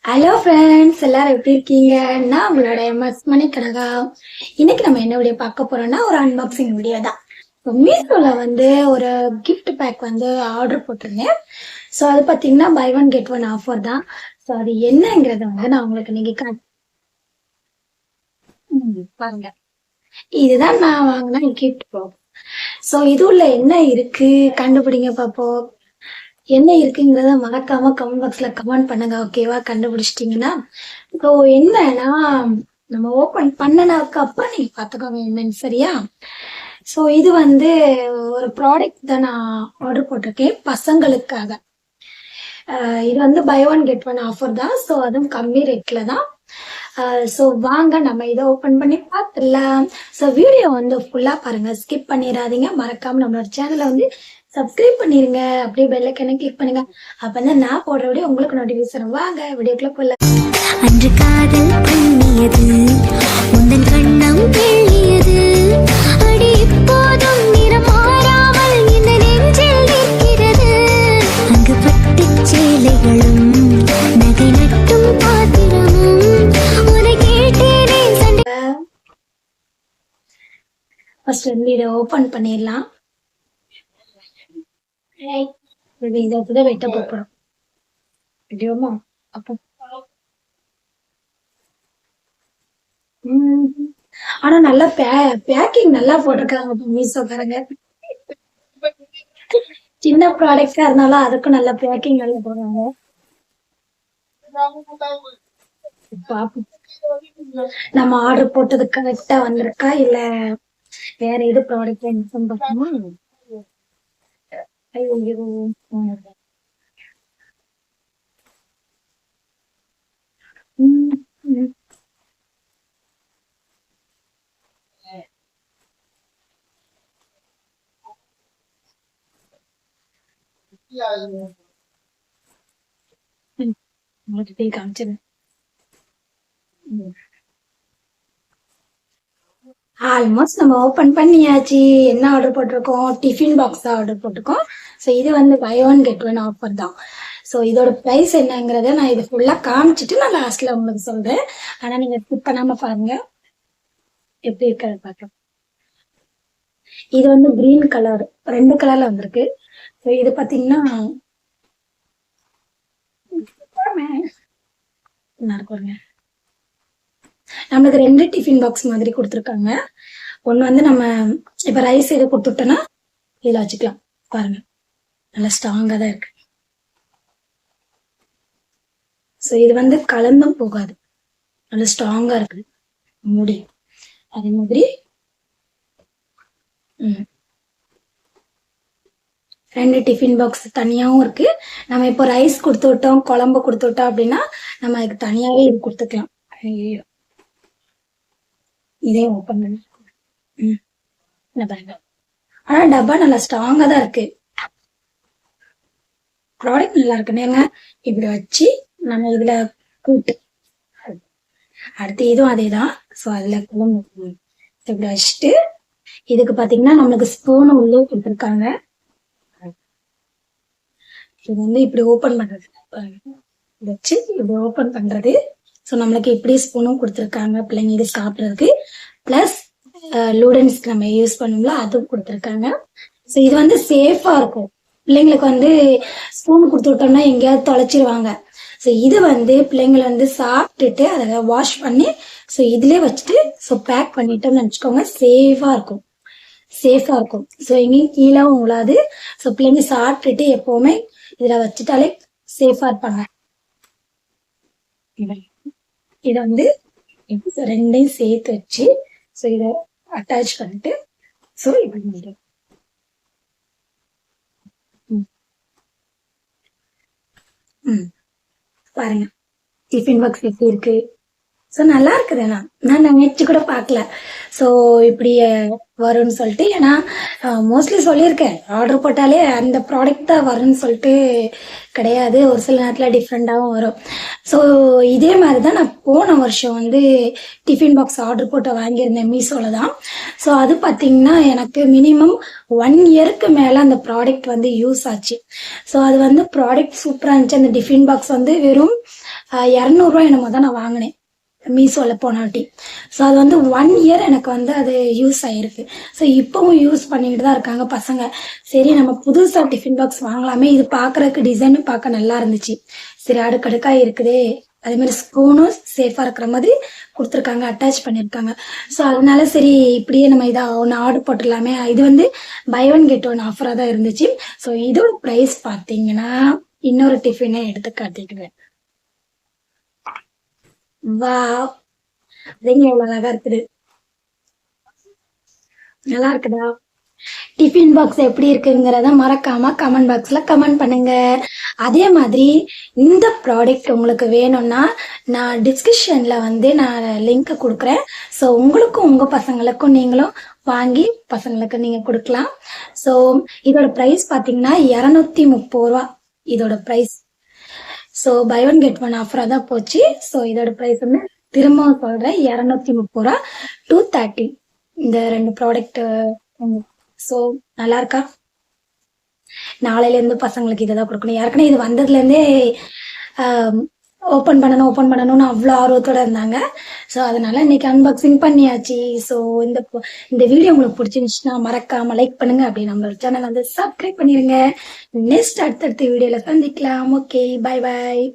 Hello friends, எல்லாரும் எப்படி இருக்கீங்க? நான் உங்களோட எம்எஸ் மணிக்கனகா. இன்னைக்கு நம்ம என்ன வீடியோ பார்க்க போறோம்னா ஒரு அன்பாக்சிங் வீடியோ தான். மீஷோல வந்து ஒரு கிஃப்ட் பேக் வந்து ஆர்டர் போட்டிருந்தேன். ஸோ அது பார்த்தீங்கன்னா buy one get one offer தான். ஸோ அது என்னங்கிறத வந்து நான் உங்களுக்கு இன்னைக்கு பாருங்க. இதுதான் நான் வாங்கின கிஃப்ட் பாக்ஸ். ஸோ இது உள்ள என்ன இருக்கு கண்டுபிடிங்க பாப்போம். என்ன இருக்குங்கிறத மறக்காம கமெண்ட் பாக்ஸ்ல கமெண்ட் பண்ணுங்க. ஓகேவா? கண்டுபிடிச்சிட்டீங்கன்னா இப்போ என்னன்னா நம்ம ஓபன் பண்ணனதுக்கு அப்புறம் நீங்க பாத்துக்கோங்க என்னன்னு. சரியா? ஸோ இது வந்து ஒரு ப்ராடக்ட் தான் நான் ஆர்டர் போட்டிருக்கேன் பசங்களுக்காக. இது வந்து buy one get one offer தான். ஸோ அதுவும் கம்மி ரேட்ல தான். ஸோ வாங்க நம்ம இதை ஓப்பன் பண்ணி பார்த்துடலாம். ஸோ வீடியோ வந்து ஃபுல்லா பாருங்க, ஸ்கிப் பண்ணிடாதீங்க. மறக்காம நம்மளோட சேனலை வந்து சப்ஸ்கிரைப் பண்ணிருங்க. அப்படியே பெல் ஐக்கனை கிளிக் பண்ணுங்க. அப்பதான் நான் போடுற வீடியோ உங்களுக்கு நோட்டிபிகேஷன். வாங்க வீடியோக்குள்ள போல. அன்று காதல் பண்ணியது உந்தன் கண்ணம் கிள்ளியது அடி இப்போதும் நிறம் மாறாமல் இந்த நெஞ்சில் நிற்கிறது. அங்கு பட்டு சேலைகளும் நகை நட்டும் பாத்திரமும் உன கேட்டேனே சண்டை. ஃபர்ஸ்ட் வந்து இதை ஓபன் பண்ணிடலாம். இதை அப்படிதான் வெட்ட போறோம். வீடியோமா அப்போ ஆனா நல்லா பேக்கிங் நல்லா போட்டிருக்காங்க மீஷோக்காரங்க. சின்ன ப்ராடக்டா இருந்தாலும் அதுக்கும் நல்ல பேக்கிங் நல்லா போடுறாங்க. பாப்போம் நம்ம ஆர்டர் போட்டது கரெக்டா வந்திருக்கா இல்ல வேற எது ப்ராடக்ட் பார்ப்போமா. ஐயோ, ம், ம். உங்களுக்கு டீ காமிச்சிரு. ஆல்மோஸ்ட் நம்ம ஓபன் பண்ணியாச்சு. என்ன ஆர்டர் போட்டிருக்கோம்? டிஃபின் பாக்ஸ் தான் ஆர்டர் போட்டிருக்கோம். ஸோ இது வந்து buy one get one offer தான். ஸோ இதோட ப்ரைஸ் என்னங்கிறத நான் இது ஃபுல்லா காமிச்சிட்டு நான் லாஸ்ட்ல உங்களுக்கு சொல்றேன். ஆனா நீங்க ஸ்கிப் பண்ணாம பாருங்க, எப்படி இருக்கிறத பார்க்கலாம். இது வந்து கிரீன் கலர், ரெண்டு கலர்ல வந்திருக்கு. ஸோ இது பாத்தீங்கன்னா நல்லா இருக்குங்க. நம்மளுக்கு ரெண்டு டிஃபின் பாக்ஸ் மாதிரி கொடுத்துருக்காங்க. ஒண்ணு வந்து நம்ம இப்ப ரைஸ் எது கொடுத்துட்டோம்னா இதுல வச்சுக்கலாம். பாருங்க, நல்லா ஸ்ட்ராங்கா தான் இருக்கு. ஸோ இது வந்து கலந்தும் போகாது, நல்லா ஸ்ட்ராங்கா இருக்கு மூடி. அதே மாதிரி ரெண்டு டிஃபின் பாக்ஸ் தனியாவும் இருக்கு. நம்ம இப்போ ரைஸ் கொடுத்து விட்டோம், குழம்பு கொடுத்து விட்டோம் அப்படின்னா நம்ம அதுக்கு தனியாவே இது கொடுத்துக்கலாம். ஐயோ, இதே ஓப்பன் பண்ணி என்ன பாருங்க. ஆனா டப்பா நல்லா ஸ்ட்ராங்கா தான் இருக்கு. ப்ராடக்ட் நல்லா இருக்குன்னு இப்படி வச்சு நம்ம இதுல கூட்டு அடுத்து இதுவும் அதே தான். ஸோ அதுல குழம்பு இப்படி வச்சுட்டு இதுக்கு பாத்தீங்கன்னா நம்மளுக்கு ஸ்பூன் உள்ளே கொடுத்துருக்காங்க. இது வந்து இப்படி ஓபன் பண்றது வச்சு இப்படி ஓபன் பண்றது. ஸோ நம்மளுக்கு இப்படி ஸ்பூனும் கொடுத்துருக்காங்க பிள்ளைங்க இது சாப்பிட்றதுக்கு. பிளஸ் லூடன்ஸ்க்கு நம்ம யூஸ் பண்ணுவோம்ல அதுவும் கொடுத்துருக்காங்க. ஸோ இது வந்து சேஃபா இருக்கும். பிள்ளைங்களுக்கு வந்து ஸ்பூன் கொடுத்து விட்டோம்னா எங்கேயாவது தொலைச்சிருவாங்க. ஸோ இது வந்து பிள்ளைங்களை வந்து சாப்பிட்டுட்டு அதை வாஷ் பண்ணி ஸோ இதுலயே வச்சுட்டு ஸோ பேக் பண்ணிட்டோம்னு நினச்சிக்கோங்க. சேஃபா இருக்கும். ஸோ எங்கேயும் கீழவும் உழாது. ஸோ பிள்ளைங்க சாப்பிட்டுட்டு எப்பவுமே இதுல வச்சுட்டாலே சேஃபா இருப்பாங்க. இத வந்து ரெண்டையும் சேர்த்து வச்சு ஸோ இத அட்டாச் பண்ணிட்டு ஸோ இப்படி பாருங்க டிஃபின் பாக்ஸ் எப்படி இருக்கு. ஸோ நல்லா இருக்குது. நான் நினைச்சு கூட பார்க்கல. ஸோ இப்படி வரும்னு சொல்லிட்டு. ஏன்னா மோஸ்ட்லி சொல்லியிருக்கேன், ஆர்டர் போட்டாலே அந்த ப்ராடக்ட் தான் வரும்னு சொல்லிட்டு கிடையாது. ஒரு சில நேரத்தில் டிஃப்ரெண்ட்டாகவும் வரும். ஸோ இதே மாதிரி தான் நான் போன வருஷம் வந்து டிஃபின் பாக்ஸ் ஆர்டர் போட்டு வாங்கியிருந்தேன் மீஷோவில் தான். ஸோ அது பார்த்தீங்கன்னா எனக்கு மினிமம் 1 இயருக்கு மேலே அந்த ப்ராடக்ட் வந்து யூஸ் ஆச்சு. ஸோ அது வந்து ப்ராடக்ட் சூப்பராக இருந்துச்சு. அந்த டிஃபின் பாக்ஸ் வந்து வெறும் 200 என்னமோ தான் நான் வாங்கினேன் மீஷோவில் போனாட்டி. ஸோ அது வந்து 1 இயர் எனக்கு வந்து அது யூஸ் ஆயிருக்கு. ஸோ இப்போவும் யூஸ் பண்ணிக்கிட்டு தான் இருக்காங்க பசங்க. சரி நம்ம புதுசாக டிஃபின் பாக்ஸ் வாங்கலாமே, இது பார்க்குறதுக்கு டிசைனும் பார்க்க நல்லா இருந்துச்சு. சரி அடுக்கடுக்காக இருக்குதே, அதே மாதிரி ஸ்பூனும் சேஃபாக இருக்கிற மாதிரி கொடுத்துருக்காங்க, அட்டாச் பண்ணியிருக்காங்க. ஸோ அதனால சரி இப்படியே நம்ம இதை ஒன்று ஆர்டர் போட்டுடலாமே. இது வந்து பை ஒன் கெட் ஒன் ஆஃபராக தான் இருந்துச்சு. ஸோ இதோட ப்ரைஸ் பார்த்தீங்கன்னா இன்னொரு டிஃபினை எடுத்து காட்டிக்கிறேன். வா, அதுங்க எவ்வளவு அழகா இருக்குது. நல்லா இருக்குதா? டிஃபின் பாக்ஸ் எப்படி இருக்குங்கிறத மறக்காம கமெண்ட் பாக்ஸ்ல கமெண்ட் பண்ணுங்க. அதே மாதிரி இந்த ப்ராடக்ட் உங்களுக்கு வேணும்னா நான் டிஸ்கிரிப்ஷன்ல வந்து நான் லிங்க் கொடுக்குறேன். ஸோ உங்களுக்கும் உங்க பசங்களுக்கும் நீங்களும் வாங்கி பசங்களுக்கு நீங்க கொடுக்கலாம். ஸோ இதோட ப்ரைஸ் பார்த்தீங்கன்னா 230 ரூபா இதோட price. So buy one get one ஆஃபராக தான் போச்சு. ஸோ இதோட ப்ரைஸ் வந்து திரும்பவும் சொல்கிறேன், 230 ரூபா 230 இந்த 2 ப்ராடக்ட். ஸோ நல்லா இருக்கா? நாளையிலேருந்து பசங்களுக்கு இதை தான் கொடுக்கணும். ஏற்கனவே இது வந்ததுலேருந்தே ஓப்பன் பண்ணணும்னு அவ்வளோ ஆர்வத்தோட இருந்தாங்க. ஸோ அதனால இன்னைக்கு அன்பாக்சிங் பண்ணியாச்சு. ஸோ இந்த வீடியோ உங்களுக்கு பிடிச்சிருந்துச்சுன்னா மறக்காம லைக் பண்ணுங்க. அப்படி நம்மளோட சேனல் வந்து சப்ஸ்கிரைப் பண்ணிருங்க. நெக்ஸ்ட் அடுத்தடுத்த வீடியோல சந்திக்கலாம். Okay, bye bye.